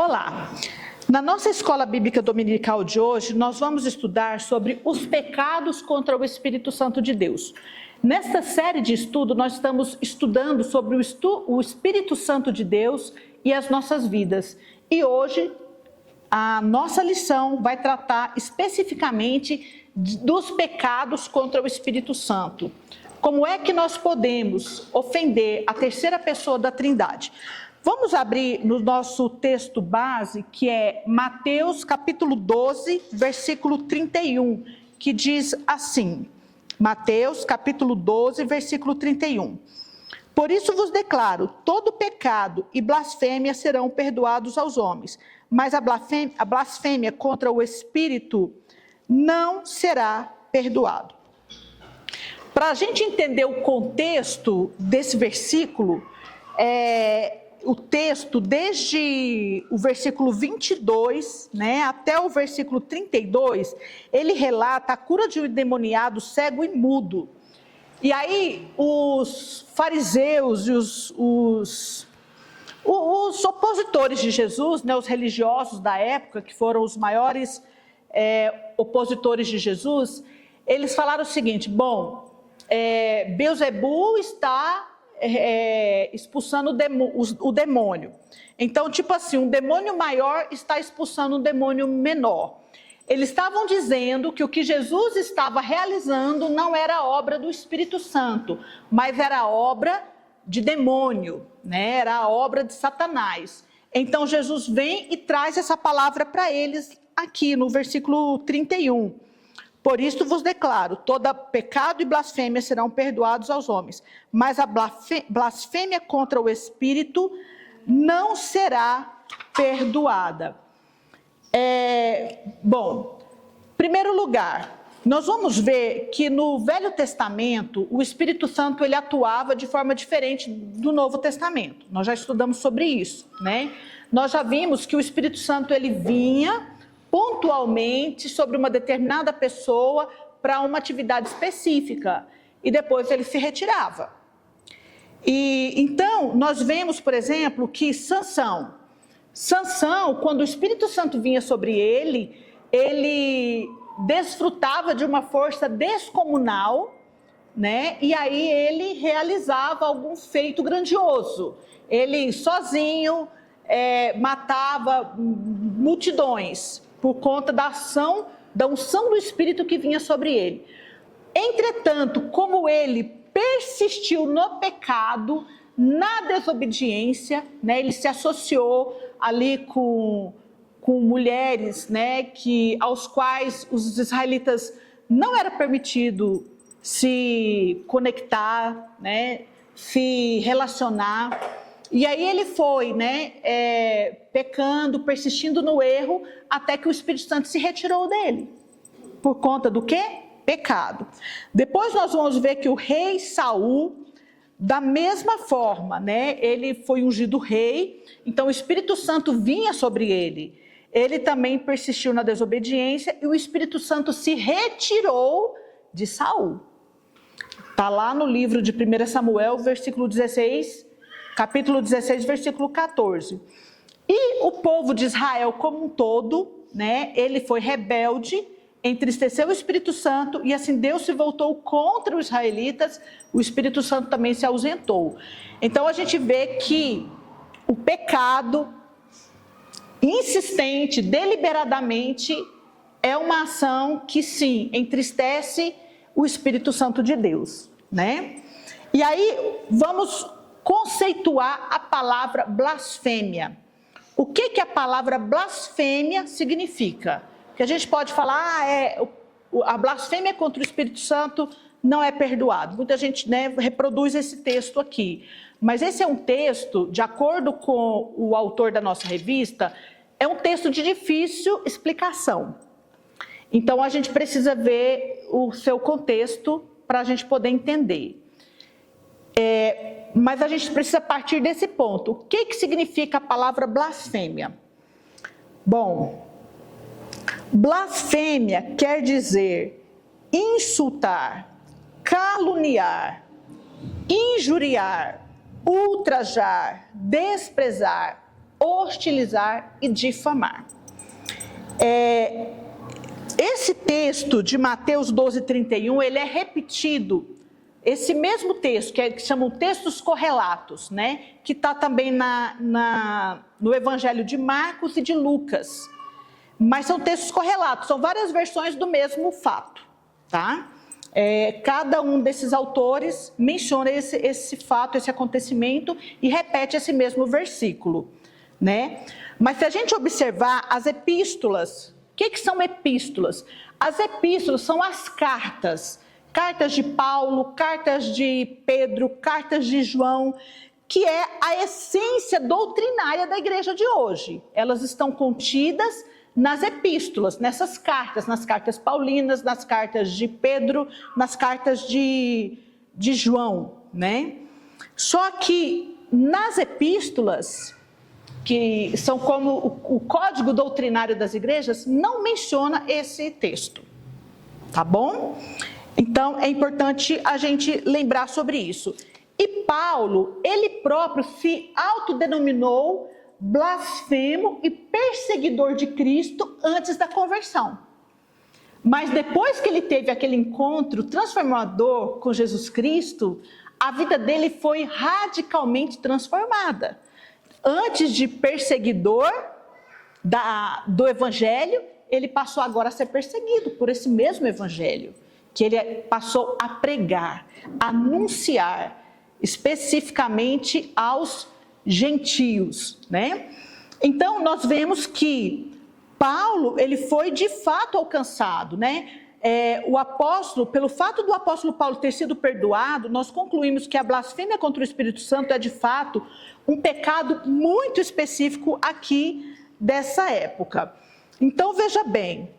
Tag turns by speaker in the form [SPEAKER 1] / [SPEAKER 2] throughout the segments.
[SPEAKER 1] Olá! Na nossa escola bíblica dominical de hoje, nós vamos estudar sobre os pecados contra o Espírito Santo de Deus. Nesta série de estudo, nós estamos estudando sobre o Espírito Santo de Deus e as nossas vidas. E hoje, a nossa lição vai tratar especificamente dos pecados contra o Espírito Santo. Como é que nós podemos ofender a terceira pessoa da Trindade? Vamos abrir no nosso texto base, que é Mateus capítulo 12, versículo 31, que diz assim, Mateus capítulo 12, versículo 31. Por isso vos declaro, todo pecado e blasfêmia serão perdoados aos homens, mas a blasfêmia contra o Espírito não será perdoado. Para a gente entender o contexto desse versículo, o texto, desde o versículo 22, até o versículo 32, ele relata a cura de um endemoniado cego e mudo. E aí, os fariseus e os opositores de Jesus, os religiosos da época, que foram os maiores opositores de Jesus, eles falaram o seguinte, Beelzebu está expulsando o demônio. Então, tipo assim, um demônio maior está expulsando um demônio menor. Eles estavam dizendo que o que Jesus estava realizando não era obra do Espírito Santo, mas era obra de demônio, era a obra de Satanás. Então, Jesus vem e traz essa palavra para eles aqui no versículo 31. Por isto vos declaro, todo pecado e blasfêmia serão perdoados aos homens, mas a blasfêmia contra o Espírito não será perdoada. Em primeiro lugar, nós vamos ver que no Velho Testamento, o Espírito Santo ele atuava de forma diferente do Novo Testamento. Nós já estudamos sobre isso, Nós já vimos que o Espírito Santo ele vinha pontualmente sobre uma determinada pessoa para uma atividade específica e depois ele se retirava. E então nós vemos, por exemplo, que Sansão, quando o Espírito Santo vinha sobre ele, ele desfrutava de uma força descomunal, e aí ele realizava algum feito grandioso. Ele sozinho matava multidões por conta da unção do Espírito que vinha sobre ele. Entretanto, como ele persistiu no pecado, na desobediência, ele se associou ali com mulheres, aos quais os israelitas não era permitido se conectar, se relacionar. E aí ele foi, pecando, persistindo no erro, até que o Espírito Santo se retirou dele. Por conta do quê? Pecado. Depois nós vamos ver que o rei Saul, da mesma forma, ele foi ungido rei, então o Espírito Santo vinha sobre ele. Ele também persistiu na desobediência e o Espírito Santo se retirou de Saul. Está lá no livro de 1 Samuel, capítulo 16, versículo 14. E o povo de Israel como um todo, ele foi rebelde, entristeceu o Espírito Santo e assim Deus se voltou contra os israelitas, o Espírito Santo também se ausentou. Então a gente vê que o pecado insistente, deliberadamente, é uma ação que sim, entristece o Espírito Santo de Deus, E aí vamos conceituar a palavra blasfêmia. O que a palavra blasfêmia significa? Que a gente pode falar, a blasfêmia contra o Espírito Santo não é perdoado. Muita gente reproduz esse texto aqui. Mas esse é um texto, de acordo com o autor da nossa revista, é um texto de difícil explicação. Então a gente precisa ver o seu contexto para a gente poder entender. Mas a gente precisa partir desse ponto. O que significa a palavra blasfêmia? Blasfêmia quer dizer insultar, caluniar, injuriar, ultrajar, desprezar, hostilizar e difamar. Esse texto de Mateus 12:31, ele é repetido, esse mesmo texto, que chamam textos correlatos, né? Que está também no Evangelho de Marcos e de Lucas. Mas são textos correlatos, são várias versões do mesmo fato, tá? Cada um desses autores menciona esse fato, esse acontecimento e repete esse mesmo versículo, né? Mas se a gente observar as epístolas, o que são epístolas? As epístolas são as cartas de Paulo, cartas de Pedro, cartas de João, que é a essência doutrinária da igreja de hoje. Elas estão contidas nas epístolas, nessas cartas, nas cartas paulinas, nas cartas de Pedro, nas cartas de João, né? Só que nas epístolas, que são como o código doutrinário das igrejas, não menciona esse texto, tá bom? Então, é importante a gente lembrar sobre isso. E Paulo, ele próprio se autodenominou blasfemo e perseguidor de Cristo antes da conversão. Mas depois que ele teve aquele encontro transformador com Jesus Cristo, a vida dele foi radicalmente transformada. Antes de perseguidor do Evangelho, ele passou agora a ser perseguido por esse mesmo Evangelho, que ele passou a pregar, a anunciar especificamente aos gentios, né? Então, nós vemos que Paulo, ele foi de fato alcançado, né? O apóstolo, pelo fato do apóstolo Paulo ter sido perdoado, nós concluímos que a blasfêmia contra o Espírito Santo é de fato um pecado muito específico aqui dessa época. Então, veja bem,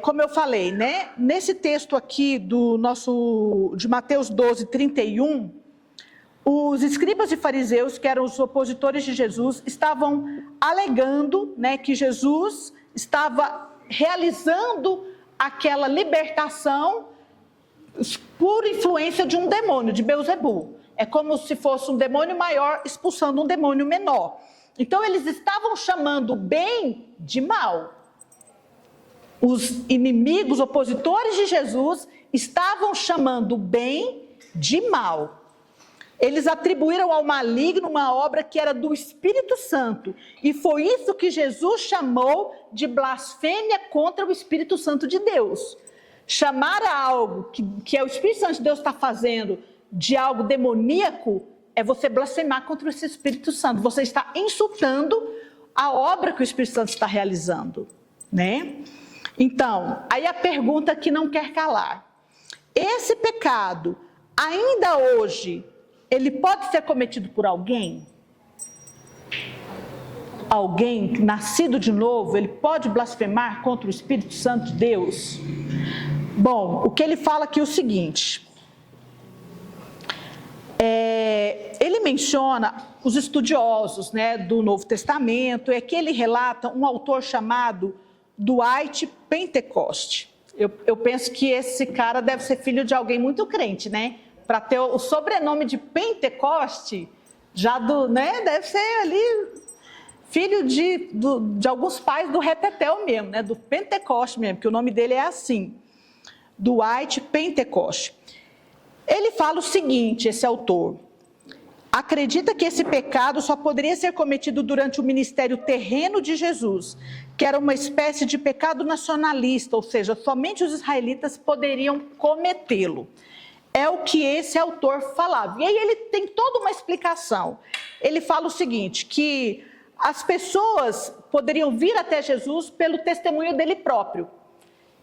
[SPEAKER 1] como eu falei, né? Nesse texto aqui de Mateus 12:31, os escribas e fariseus, que eram os opositores de Jesus, estavam alegando, né, que Jesus estava realizando aquela libertação por influência de um demônio, de Belzebu. É como se fosse um demônio maior expulsando um demônio menor. Então, eles estavam chamando o bem de mal. Os inimigos, opositores de Jesus, estavam chamando o bem de mal. Eles atribuíram ao maligno uma obra que era do Espírito Santo. E foi isso que Jesus chamou de blasfêmia contra o Espírito Santo de Deus. Chamar a algo que é o Espírito Santo de Deus está fazendo de algo demoníaco é você blasfemar contra esse Espírito Santo. Você está insultando a obra que o Espírito Santo está realizando, né? Então, aí a pergunta que não quer calar. Esse pecado, ainda hoje, ele pode ser cometido por alguém? Alguém nascido de novo, ele pode blasfemar contra o Espírito Santo de Deus? Bom, o que ele fala aqui é o seguinte. Ele menciona os estudiosos, né, do Novo Testamento, é que ele relata um autor chamado Dwight Pentecost. Eu penso que esse cara deve ser filho de alguém muito crente, né? Para ter o sobrenome de Pentecoste, né, deve ser ali filho de alguns pais do Retetel mesmo, né, do Pentecoste mesmo, porque o nome dele é assim, Dwight Pentecost. Ele fala o seguinte, esse autor: acredita que esse pecado só poderia ser cometido durante o ministério terreno de Jesus, que era uma espécie de pecado nacionalista, ou seja, somente os israelitas poderiam cometê-lo. É o que esse autor falava. E aí ele tem toda uma explicação. Ele fala o seguinte, que as pessoas poderiam vir até Jesus pelo testemunho dele próprio,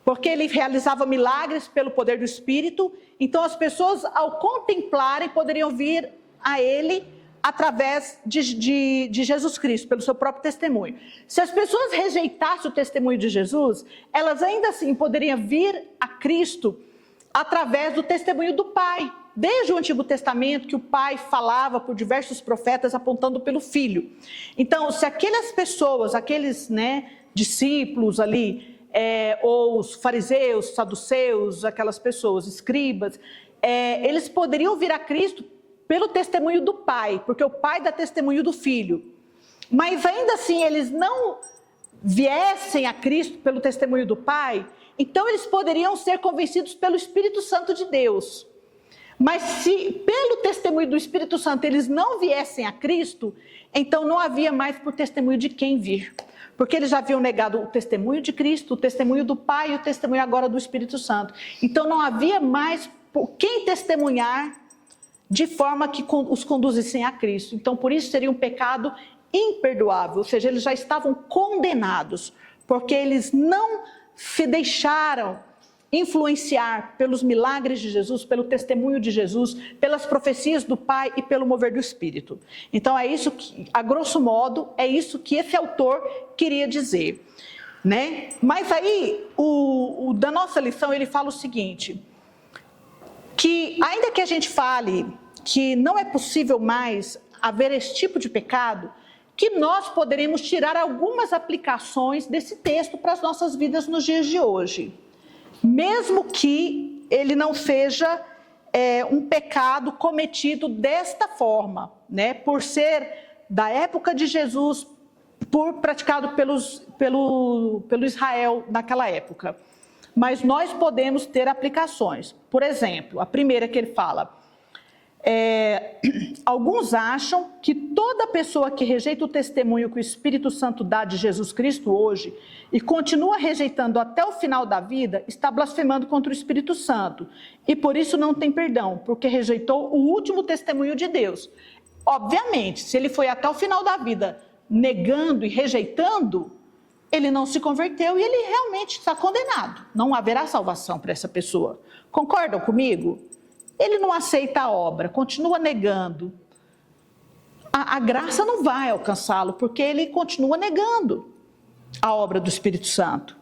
[SPEAKER 1] porque ele realizava milagres pelo poder do Espírito. Então as pessoas, ao contemplarem, poderiam vir a ele através de Jesus Cristo, pelo seu próprio testemunho. Se as pessoas rejeitassem o testemunho de Jesus, elas ainda assim poderiam vir a Cristo através do testemunho do Pai. Desde o Antigo Testamento, que o Pai falava por diversos profetas apontando pelo Filho. Então, se aquelas pessoas, aqueles, né, discípulos ali, ou os fariseus, saduceus, aquelas pessoas, escribas, eles poderiam vir a Cristo pelo testemunho do Pai, porque o Pai dá testemunho do Filho. mas ainda assim eles não viessem a Cristo pelo testemunho do Pai, então eles poderiam ser convencidos pelo Espírito Santo de Deus. Mas se pelo testemunho do Espírito Santo eles não viessem a Cristo, então não havia mais por testemunho de quem vir. Porque eles já haviam negado o testemunho de Cristo, o testemunho do Pai e o testemunho agora do Espírito Santo. Então não havia mais por quem testemunhar de forma que os conduzissem a Cristo. Então por isso seria um pecado imperdoável, ou seja, eles já estavam condenados, porque eles não se deixaram influenciar pelos milagres de Jesus, pelo testemunho de Jesus, pelas profecias do Pai e pelo mover do Espírito. Então é isso que, a grosso modo, é isso que esse autor queria dizer, né? Mas aí, da nossa lição, ele fala o seguinte, que ainda que a gente fale que não é possível mais haver esse tipo de pecado, que nós poderemos tirar algumas aplicações desse texto para as nossas vidas nos dias de hoje. Mesmo que ele não seja um pecado cometido desta forma, né? Por ser da época de Jesus, praticado pelo Israel naquela época. Mas nós podemos ter aplicações. Por exemplo, a primeira que ele fala, alguns acham que toda pessoa que rejeita o testemunho que o Espírito Santo dá de Jesus Cristo hoje e continua rejeitando até o final da vida, está blasfemando contra o Espírito Santo e por isso não tem perdão, porque rejeitou o último testemunho de Deus. Obviamente, se ele foi até o final da vida negando e rejeitando, ele não se converteu e ele realmente está condenado. Não haverá salvação para essa pessoa. Concordam comigo? Ele não aceita a obra, continua negando. A graça não vai alcançá-lo, porque ele continua negando a obra do Espírito Santo.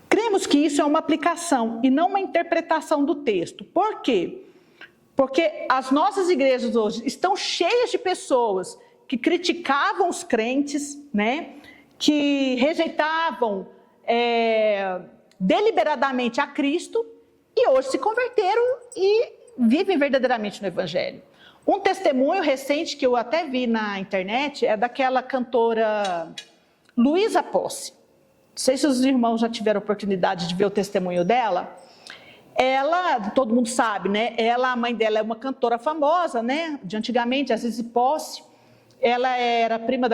[SPEAKER 1] Cremos que isso é uma aplicação e não uma interpretação do texto. Por quê? Porque as nossas igrejas hoje estão cheias de pessoas que criticavam os crentes, né? Que rejeitavam deliberadamente a Cristo e hoje se converteram e vivem verdadeiramente no Evangelho. Um testemunho recente que eu até vi na internet é daquela cantora Luísa Posse. Não sei se os irmãos já tiveram oportunidade de ver o testemunho dela. Ela, todo mundo sabe, né? A mãe dela é uma cantora famosa, né? De antigamente, a Zizi Posse. Ela era prima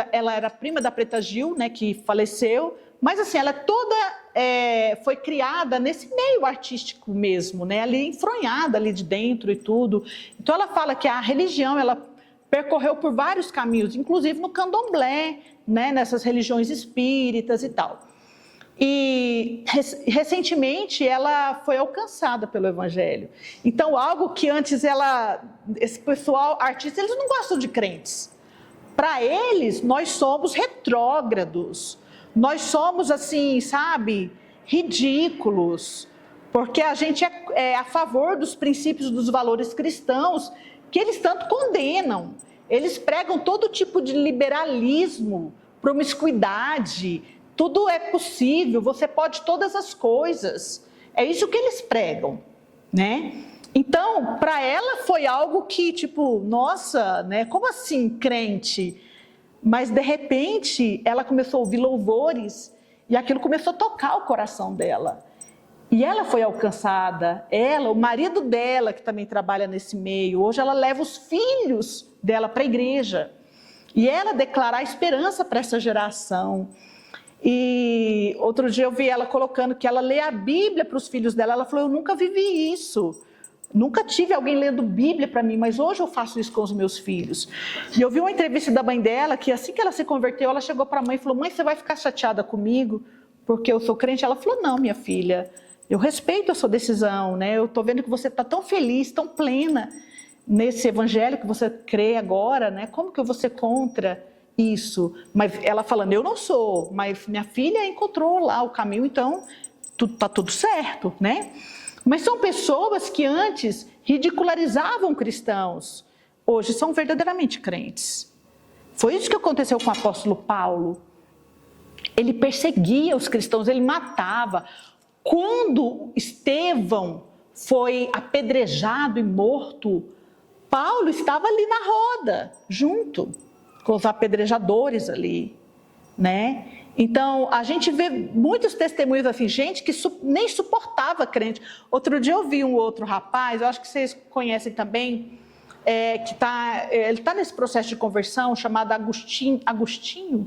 [SPEAKER 1] da Preta Gil, né? Que faleceu. Mas assim, ela foi criada nesse meio artístico mesmo, né? Ali enfronhada ali de dentro e tudo. Então ela fala que a religião, ela percorreu por vários caminhos, inclusive no candomblé, né? Nessas religiões espíritas e tal. E recentemente ela foi alcançada pelo Evangelho. Então algo que antes esse pessoal artista, eles não gostam de crentes. Para eles, nós somos retrógrados. Nós somos assim, sabe, ridículos, porque a gente é a favor dos princípios, dos valores cristãos, que eles tanto condenam. Eles pregam todo tipo de liberalismo, promiscuidade, tudo é possível, você pode todas as coisas. É isso que eles pregam, né? Então, para ela foi algo que, tipo, nossa, né? Como assim crente? Mas, de repente, ela começou a ouvir louvores e aquilo começou a tocar o coração dela. E ela foi alcançada, o marido dela, que também trabalha nesse meio, hoje ela leva os filhos dela para a igreja. E ela declara a esperança para essa geração. E outro dia eu vi ela colocando que ela lê a Bíblia para os filhos dela. Ela falou, eu nunca vivi isso. Nunca tive alguém lendo Bíblia para mim, mas hoje eu faço isso com os meus filhos. E eu vi uma entrevista da mãe dela, que assim que ela se converteu, ela chegou para a mãe e falou, mãe, você vai ficar chateada comigo porque eu sou crente? Ela falou, não, minha filha, eu respeito a sua decisão, né? Eu estou vendo que você está tão feliz, tão plena nesse evangelho que você crê agora, né? Como que eu vou ser contra isso? Mas ela falando, eu não sou, mas minha filha encontrou lá o caminho, então está tudo certo, né? Mas são pessoas que antes ridicularizavam cristãos, hoje são verdadeiramente crentes. Foi isso que aconteceu com o apóstolo Paulo. Ele perseguia os cristãos, ele matava. Quando Estevão foi apedrejado e morto, Paulo estava ali na roda, junto com os apedrejadores ali, né? Então, a gente vê muitos testemunhos assim, gente que nem suportava crente. Outro dia eu vi um outro rapaz, eu acho que vocês conhecem também, ele está nesse processo de conversão, chamado Agostinho,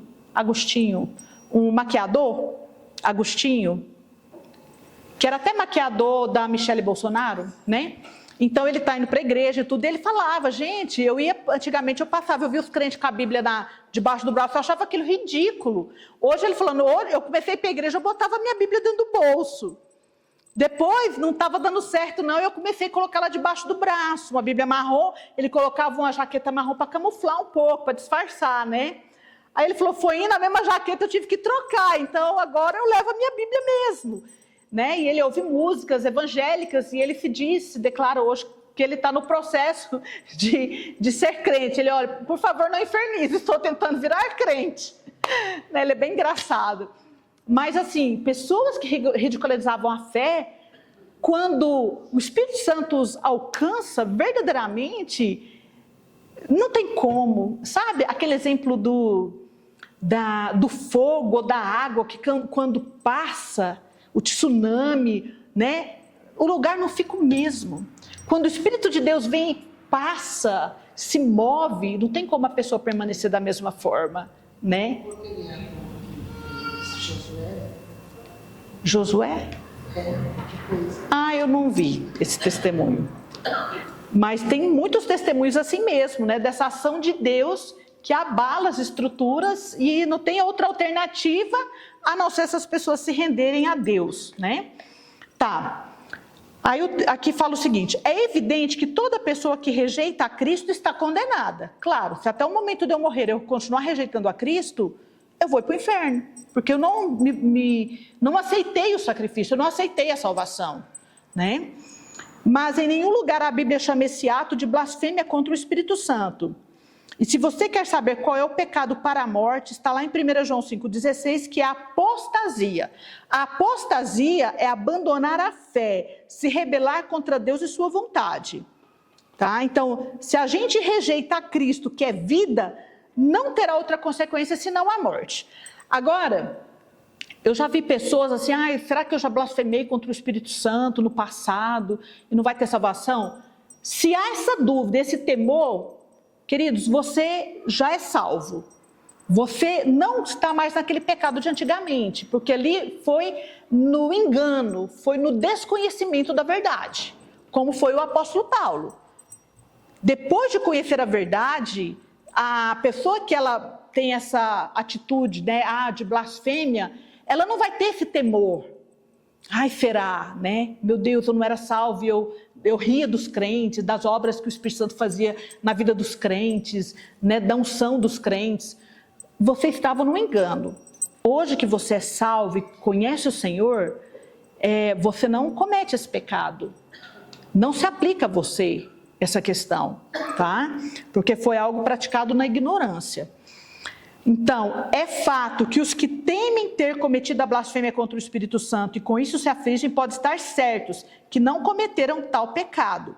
[SPEAKER 1] um maquiador, Agostinho, que era até maquiador da Michelle Bolsonaro, né? Então ele está indo para a igreja e tudo, e ele falava, gente, antigamente eu passava, eu via os crentes com a Bíblia debaixo do braço, eu achava aquilo ridículo. Hoje ele falando, eu comecei para a igreja, eu botava a minha Bíblia dentro do bolso. Depois, não estava dando certo não, eu comecei a colocar ela debaixo do braço, uma Bíblia marrom, ele colocava uma jaqueta marrom para camuflar um pouco, para disfarçar, né? Aí ele falou, foi indo a mesma jaqueta, eu tive que trocar, então agora eu levo a minha Bíblia mesmo. Né? E ele ouve músicas evangélicas e ele se declara hoje que ele está no processo de ser crente. Ele olha, por favor, não infernize, estou tentando virar crente. Né? Ele é bem engraçado. Mas assim, pessoas que ridicularizavam a fé, quando o Espírito Santo os alcança verdadeiramente, não tem como. Sabe aquele exemplo do fogo ou da água que quando passa, o tsunami, né? O lugar não fica o mesmo. Quando o Espírito de Deus vem e passa, se move, não tem como a pessoa permanecer da mesma forma, né? Josué? Eu não vi esse testemunho. Mas tem muitos testemunhos assim mesmo, né? Dessa ação de Deus que abala as estruturas e não tem outra alternativa a não ser essas pessoas se renderem a Deus, né? Tá. Aí aqui fala o seguinte, é evidente que toda pessoa que rejeita a Cristo está condenada. Claro, se até o momento de eu morrer eu continuar rejeitando a Cristo, eu vou para o inferno, porque eu não aceitei o sacrifício, eu não aceitei a salvação, né? Mas em nenhum lugar a Bíblia chama esse ato de blasfêmia contra o Espírito Santo. E se você quer saber qual é o pecado para a morte, está lá em 1 João 5,16, que é a apostasia. A apostasia é abandonar a fé, se rebelar contra Deus e sua vontade. Tá? Então, se a gente rejeita a Cristo, que é vida, não terá outra consequência senão a morte. Agora, eu já vi pessoas assim, será que eu já blasfemei contra o Espírito Santo no passado e não vai ter salvação? Se há essa dúvida, esse temor, queridos, você já é salvo. Você não está mais naquele pecado de antigamente, porque ali foi no engano, foi no desconhecimento da verdade, como foi o apóstolo Paulo. Depois de conhecer a verdade, a pessoa que ela tem essa atitude, né, de blasfêmia, ela não vai ter esse temor. Será, né? Meu Deus, eu não era salvo, eu ria dos crentes, das obras que o Espírito Santo fazia na vida dos crentes, né, da unção dos crentes. Você estava no engano. Hoje que você é salvo e conhece o Senhor, você não comete esse pecado. Não se aplica a você essa questão, tá? Porque foi algo praticado na ignorância. Então, é fato que os que temem ter cometido a blasfêmia contra o Espírito Santo e com isso se afligem, podem estar certos que não cometeram tal pecado.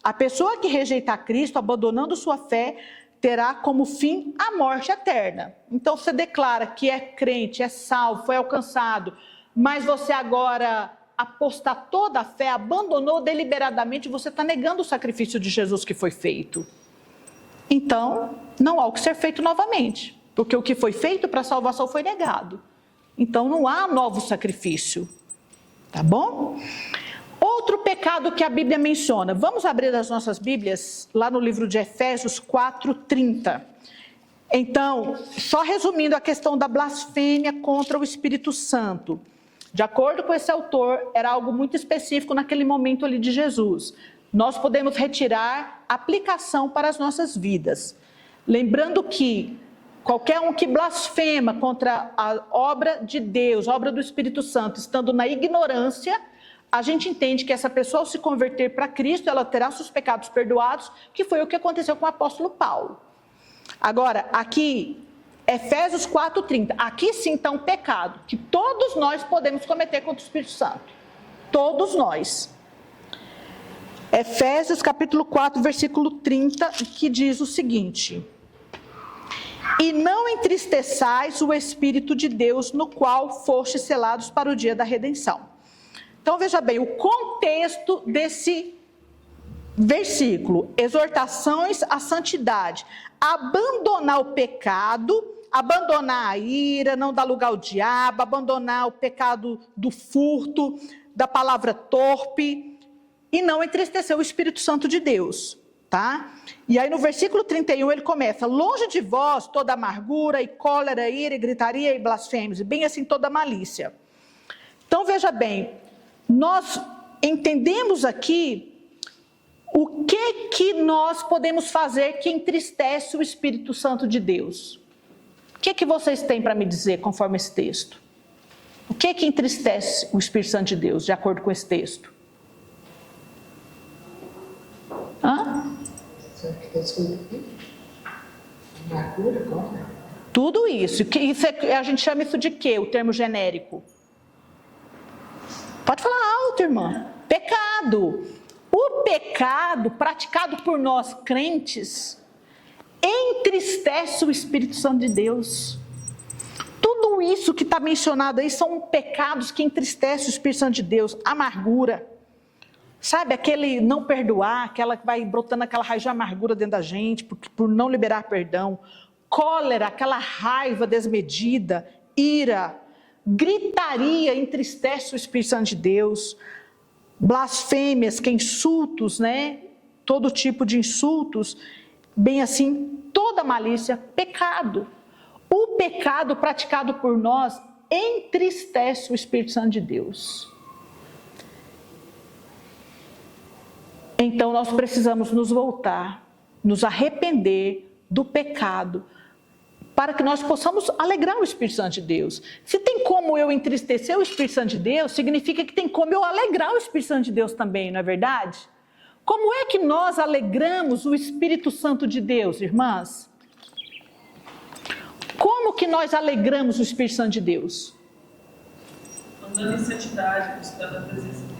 [SPEAKER 1] A pessoa que rejeita a Cristo, abandonando sua fé, terá como fim a morte eterna. Então, você declara que é crente, é salvo, foi alcançado, mas você agora apostatou da fé, abandonou deliberadamente, você está negando o sacrifício de Jesus que foi feito. Então, não há o que ser feito novamente. Porque o que foi feito para a salvação foi negado. Então não há novo sacrifício. Tá bom? Outro pecado que a Bíblia menciona. Vamos abrir as nossas Bíblias lá no livro de Efésios 4:30. Então, só resumindo a questão da blasfêmia contra o Espírito Santo. De acordo com esse autor, era algo muito específico naquele momento ali de Jesus. Nós podemos retirar aplicação para as nossas vidas. Lembrando que qualquer um que blasfema contra a obra de Deus, a obra do Espírito Santo, estando na ignorância, a gente entende que essa pessoa, ao se converter para Cristo, ela terá seus pecados perdoados, que foi o que aconteceu com o apóstolo Paulo. Agora, aqui, Efésios 4:30, aqui sim está um pecado, que todos nós podemos cometer contra o Espírito Santo. Todos nós. Efésios capítulo 4, versículo 30, que diz o seguinte: E não entristeçais o Espírito de Deus, no qual fostes selados para o dia da redenção. Então veja bem, o contexto desse versículo: exortações à santidade, abandonar o pecado, abandonar a ira, não dar lugar ao diabo, abandonar o pecado do furto, da palavra torpe, e não entristecer o Espírito Santo de Deus, tá? E aí no versículo 31 ele começa: longe de vós toda amargura e cólera, ira e gritaria e blasfêmios, e bem assim toda malícia. Então veja bem, nós entendemos aqui o que nós podemos fazer que entristece o Espírito Santo de Deus. O que vocês têm para me dizer conforme esse texto? O que entristece o Espírito Santo de Deus, de acordo com esse texto? Tudo isso. A gente chama isso de quê? O termo genérico. Pode falar alto, irmã. Pecado. O pecado praticado por nós crentes entristece o Espírito Santo de Deus. Tudo isso que está mencionado aí são pecados que entristecem o Espírito Santo de Deus. Amargura, sabe, aquele não perdoar, aquela que vai brotando aquela raiz de amargura dentro da gente por não liberar perdão. Cólera, aquela raiva desmedida. Ira, gritaria entristece o Espírito Santo de Deus. Blasfêmias, que é insultos, né? Todo tipo de insultos, bem assim, toda malícia, pecado. O pecado praticado por nós entristece o Espírito Santo de Deus. Então nós precisamos nos voltar, nos arrepender do pecado, para que nós possamos alegrar o Espírito Santo de Deus. Se tem como eu entristecer o Espírito Santo de Deus, significa que tem como eu alegrar o Espírito Santo de Deus também, não é verdade? Como é que nós alegramos o Espírito Santo de Deus, irmãs? Como que nós alegramos o Espírito Santo de Deus?
[SPEAKER 2] Andando em santidade, buscando a presença dele.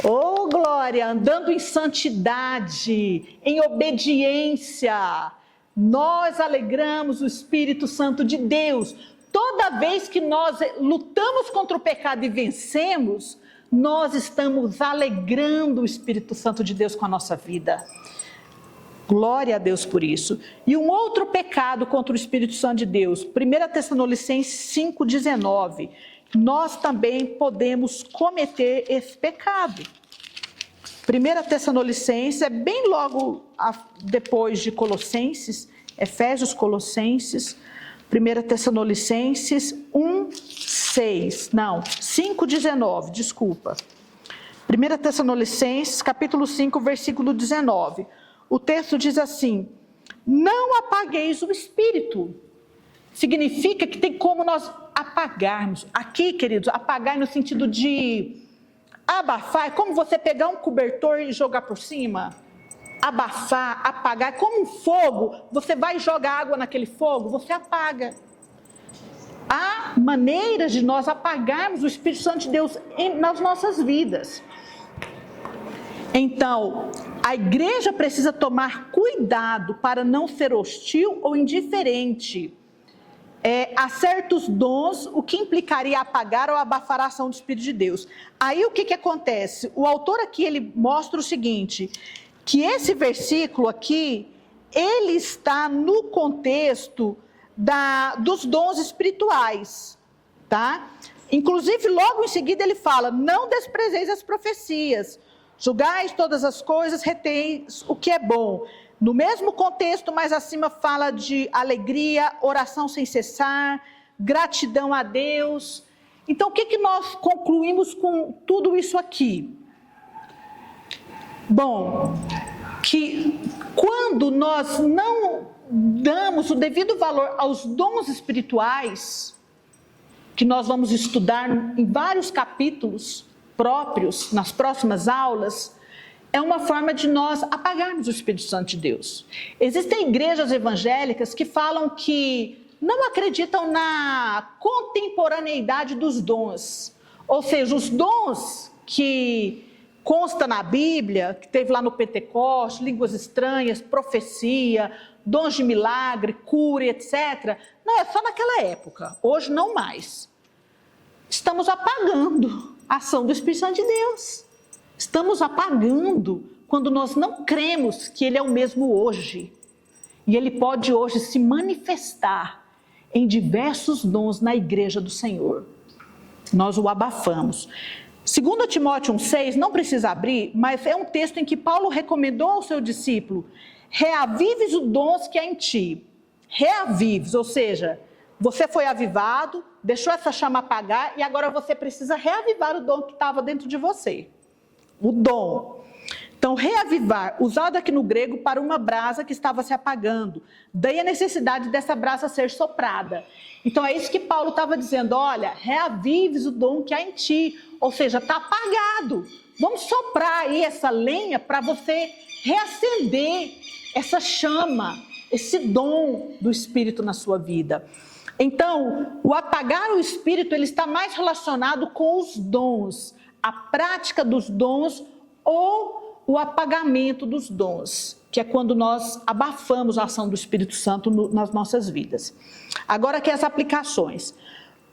[SPEAKER 1] Oh, glória! Andando em santidade, em obediência. Nós alegramos o Espírito Santo de Deus. Toda vez que nós lutamos contra o pecado e vencemos, nós estamos alegrando o Espírito Santo de Deus com a nossa vida. Glória a Deus por isso. E um outro pecado contra o Espírito Santo de Deus, 1 Tessalonicenses 5,19. Nós também podemos cometer esse pecado. 1 Tessalonicenses é bem logo depois de Colossenses, Efésios, Colossenses, 1 Tessalonicenses 5,19, desculpa. 1 Tessalonicenses, capítulo 5, versículo 19. O texto diz assim: não apagueis o Espírito. Significa que tem como nós apagarmos. Aqui, queridos, apagar no sentido de abafar, é como você pegar um cobertor e jogar por cima. Abafar, apagar, é como um fogo. Você vai jogar água naquele fogo, você apaga. Há maneiras de nós apagarmos o Espírito Santo de Deus nas nossas vidas. Então, a igreja precisa tomar cuidado para não ser hostil ou indiferente a certos dons, o que implicaria apagar ou abafar a ação do Espírito de Deus. Aí o que acontece? O autor aqui ele mostra o seguinte, que esse versículo aqui, ele está no contexto dos dons espirituais, tá? Inclusive logo em seguida ele fala: não desprezeis as profecias, julgais todas as coisas, reteis o que é bom. No mesmo contexto, mais acima, fala de alegria, oração sem cessar, gratidão a Deus. Então, o que nós concluímos com tudo isso aqui? Bom, que quando nós não damos o devido valor aos dons espirituais, que nós vamos estudar em vários capítulos próprios, nas próximas aulas, é uma forma de nós apagarmos o Espírito Santo de Deus. Existem igrejas evangélicas que falam que não acreditam na contemporaneidade dos dons. Ou seja, os dons que consta na Bíblia, que teve lá no Pentecostes, línguas estranhas, profecia, dons de milagre, cura, etc. Não, é só naquela época, hoje não mais. Estamos apagando a ação do Espírito Santo de Deus. Estamos apagando quando nós não cremos que Ele é o mesmo hoje. E Ele pode hoje se manifestar em diversos dons na igreja do Senhor. Nós o abafamos. 2 Timóteo 1,6, não precisa abrir, mas é um texto em que Paulo recomendou ao seu discípulo: reavives os dons que há em ti. Reavives, ou seja, você foi avivado, deixou essa chama apagar e agora você precisa reavivar o dom que estava dentro de você. O dom. Então, reavivar, usado aqui no grego para uma brasa que estava se apagando. Daí a necessidade dessa brasa ser soprada. Então, é isso que Paulo estava dizendo: olha, reavives o dom que há em ti. Ou seja, está apagado. Vamos soprar aí essa lenha para você reacender essa chama, esse dom do Espírito na sua vida. Então, o apagar o Espírito, ele está mais relacionado com os dons, a prática dos dons ou o apagamento dos dons, que é quando nós abafamos a ação do Espírito Santo nas nossas vidas. Agora aqui as aplicações.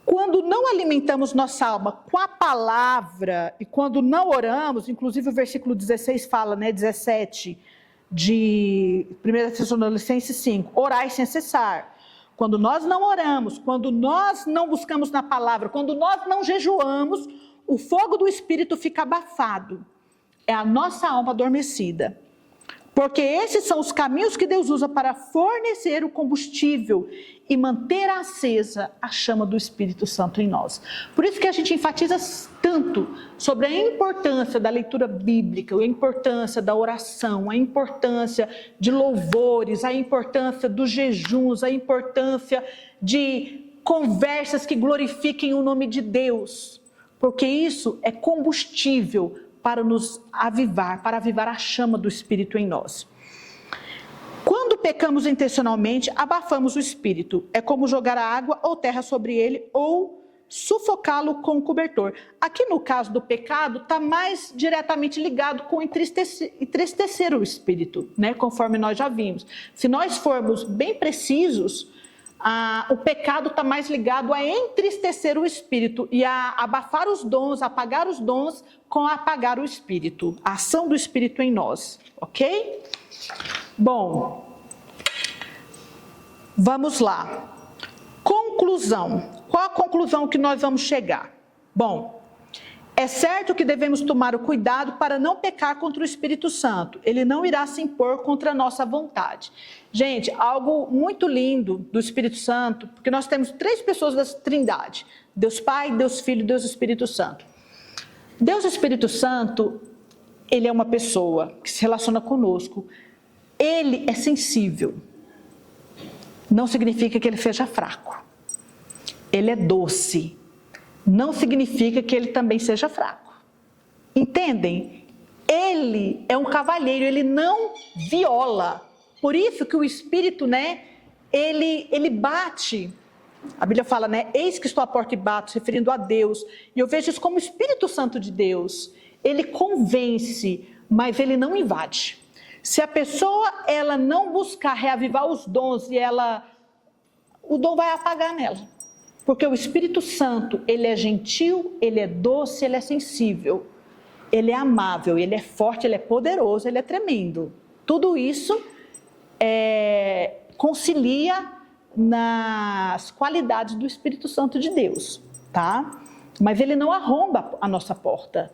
[SPEAKER 1] Quando não alimentamos nossa alma com a palavra e quando não oramos, inclusive o versículo 16 fala, 17 de 1 Tessalonicenses 5, orai sem cessar. Quando nós não oramos, quando nós não buscamos na palavra, quando nós não jejuamos, o fogo do Espírito fica abafado. É a nossa alma adormecida. Porque esses são os caminhos que Deus usa para fornecer o combustível e manter acesa a chama do Espírito Santo em nós. Por isso que a gente enfatiza tanto sobre a importância da leitura bíblica, a importância da oração, a importância de louvores, a importância dos jejuns, a importância de conversas que glorifiquem o nome de Deus. Porque isso é combustível para nos avivar, para avivar a chama do Espírito em nós. Quando pecamos intencionalmente, abafamos o Espírito. É como jogar água ou terra sobre ele ou sufocá-lo com um cobertor. Aqui no caso do pecado, está mais diretamente ligado com entristecer o Espírito, conforme nós já vimos. Se nós formos bem precisos, o pecado está mais ligado a entristecer o Espírito e a abafar os dons, apagar os dons com apagar o Espírito, a ação do Espírito em nós, ok? Bom, vamos lá. Conclusão. Qual a conclusão que nós vamos chegar? Bom, é certo que devemos tomar o cuidado para não pecar contra o Espírito Santo. Ele não irá se impor contra a nossa vontade. Gente, algo muito lindo do Espírito Santo, porque nós temos 3 pessoas da Trindade: Deus Pai, Deus Filho e Deus Espírito Santo. Deus Espírito Santo, ele é uma pessoa que se relaciona conosco. Ele é sensível. Não significa que ele seja fraco. Ele é doce. Não significa que ele também seja fraco. Entendem? Ele é um cavalheiro, ele não viola. Por isso que o Espírito, ele bate. A Bíblia fala, eis que estou à porta e bato, se referindo a Deus. E eu vejo isso como o Espírito Santo de Deus. Ele convence, mas ele não invade. Se a pessoa ela não buscar reavivar os dons, o dom vai apagar nela. Porque o Espírito Santo, ele é gentil, ele é doce, ele é sensível. Ele é amável, ele é forte, ele é poderoso, ele é tremendo. Tudo isso concilia nas qualidades do Espírito Santo de Deus, tá? Mas ele não arromba a nossa porta.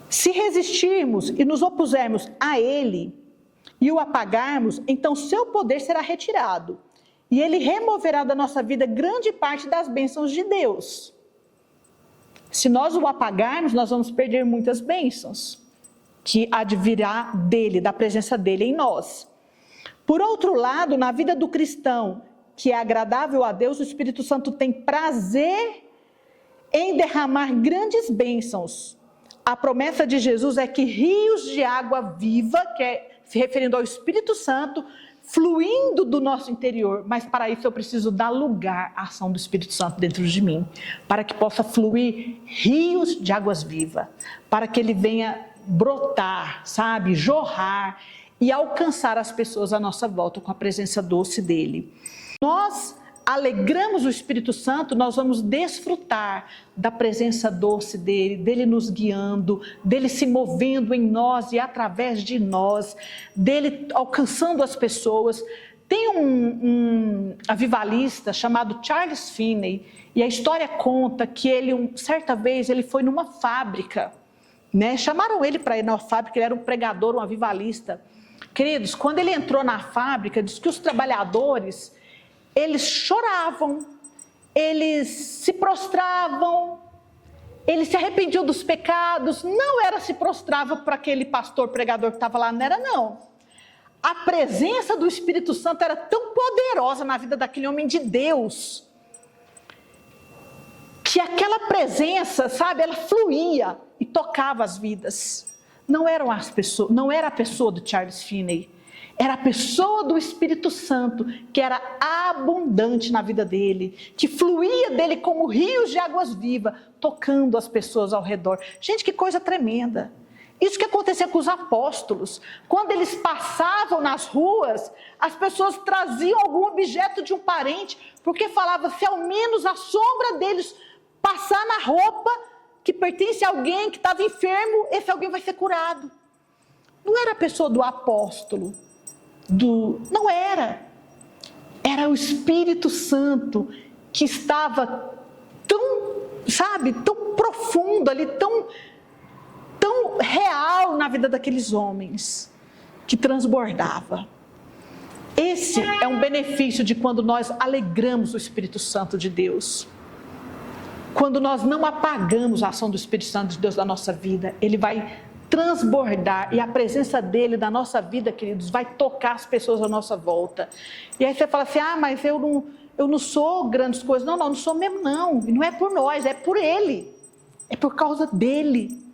[SPEAKER 1] Se resistirmos e nos opusermos a ele e o apagarmos, então seu poder será retirado. E ele removerá da nossa vida grande parte das bênçãos de Deus. Se nós o apagarmos, nós vamos perder muitas bênçãos que advirá dele, da presença dele em nós. Por outro lado, na vida do cristão, que é agradável a Deus, o Espírito Santo tem prazer em derramar grandes bênçãos. A promessa de Jesus é que rios de água viva, que é se referindo ao Espírito Santo, fluindo do nosso interior, mas para isso eu preciso dar lugar à ação do Espírito Santo dentro de mim, para que possa fluir rios de águas vivas, para que ele venha brotar, jorrar e alcançar as pessoas à nossa volta com a presença doce dele. Nós alegramos o Espírito Santo, nós vamos desfrutar da presença doce dele, dele nos guiando, dele se movendo em nós e através de nós, dele alcançando as pessoas. Tem um avivalista chamado Charles Finney, e a história conta que ele, certa vez, ele foi numa fábrica, né? Chamaram ele para ir na fábrica, ele era um pregador, um avivalista. Queridos, quando ele entrou na fábrica, diz que os trabalhadores, eles choravam, eles se prostravam, eles se arrependiam dos pecados. Não era se prostrava para aquele pastor pregador que estava lá, não era não. A presença do Espírito Santo era tão poderosa na vida daquele homem de Deus, que aquela presença, sabe, ela fluía e tocava as vidas. Não eram as pessoas, não era a pessoa do Charles Finney, era a pessoa do Espírito Santo, que era abundante na vida dele, que fluía dele como rios de águas vivas, tocando as pessoas ao redor. Gente, que coisa tremenda. Isso que acontecia com os apóstolos. Quando eles passavam nas ruas, as pessoas traziam algum objeto de um parente, porque falava, se ao menos a sombra deles passar na roupa que pertence a alguém que estava enfermo, esse alguém vai ser curado. Não era a pessoa do apóstolo, não era. Era o Espírito Santo que estava tão, sabe, tão profundo ali, tão real na vida daqueles homens, que transbordava. Esse é um benefício de quando nós alegramos o Espírito Santo de Deus. Quando nós não apagamos a ação do Espírito Santo de Deus na nossa vida, ele vai transbordar, e a presença dele na nossa vida, queridos, vai tocar as pessoas à nossa volta. E aí você fala assim, mas eu não sou grandes coisas. Não sou mesmo não, e não é por nós, é por ele, é por causa dele.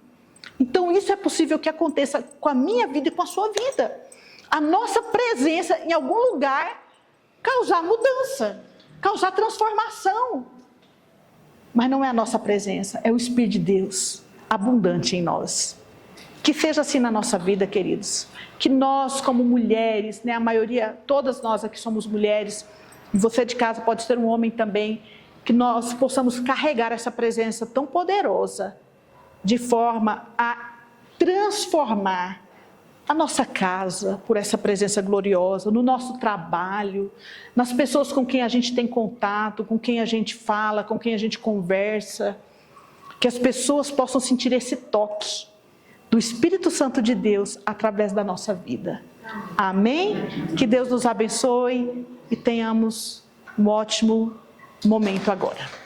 [SPEAKER 1] Então isso é possível que aconteça com a minha vida e com a sua vida. A nossa presença em algum lugar causar mudança, causar transformação. Mas não é a nossa presença, é o Espírito de Deus abundante em nós. Que seja assim na nossa vida, queridos. Que nós, como mulheres, né, a maioria, todas nós aqui somos mulheres, e você de casa pode ser um homem também, que nós possamos carregar essa presença tão poderosa, de forma a transformar a nossa casa por essa presença gloriosa, no nosso trabalho, nas pessoas com quem a gente tem contato, com quem a gente fala, com quem a gente conversa, que as pessoas possam sentir esse toque do Espírito Santo de Deus através da nossa vida. Amém? Que Deus nos abençoe e tenhamos um ótimo momento agora.